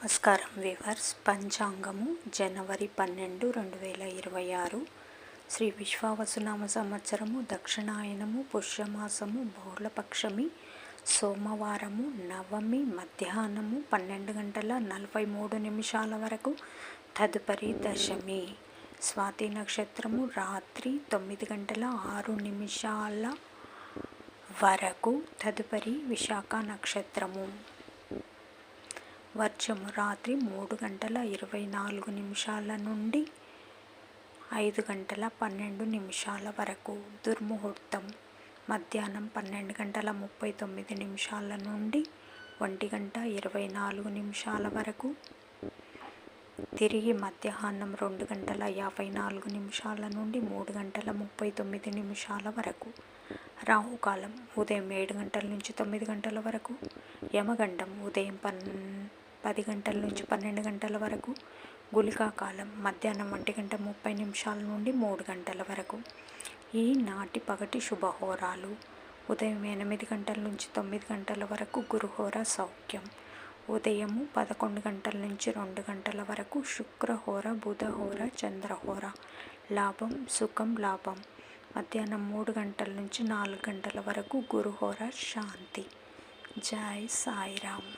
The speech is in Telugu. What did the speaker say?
నమస్కారం వీవర్స్. పంచాంగము జనవరి 12, 2026. శ్రీ విశ్వావసునామ సంవత్సరము, దక్షిణాయనము, పుష్యమాసము, బహుళపక్షమి, సోమవారము, నవమి, మధ్యాహ్నము 12 గంటల 43 నిమిషాల వరకు, తదుపరి దశమి. స్వాతి నక్షత్రము రాత్రి 9 గంటల 6 నిమిషాల వరకు, తదుపరి విశాఖ నక్షత్రము. వర్షము రాత్రి 3 గంటల 24 నిమిషాల నుండి 5 గంటల 12 నిమిషాల వరకు. దుర్ముహూర్తం మధ్యాహ్నం 12 గంటల 39 నిమిషాల నుండి 1 గంట 24 నిమిషాల వరకు. తిరిగి మధ్యాహ్నం 2 గంటల 54 నిమిషాల నుండి 3 గంటల 39 నిమిషాల వరకు. రాహుకాలం ఉదయం 7 గంటల నుంచి 9 గంటల వరకు. యమగండం ఉదయం 10 గంటల నుంచి 12 గంటల వరకు. గుళికాకాలం మధ్యాహ్నం 1 గంట 30 నిమిషాల నుండి 3 గంటల వరకు. ఈనాటి పగటి శుభహోరాలు: ఉదయం 8 గంటల నుంచి 9 గంటల వరకు గురుహోర సౌఖ్యం. ఉదయము 11 గంటల నుంచి 2 గంటల వరకు శుక్రహోర, బుధహోర, చంద్రహోర. లాభం సుఖం లాభం. మధ్యాహ్నం 3 గంటల నుంచి 4 గంటల వరకు గురుహోర శాంతి. జై సాయిరామ్.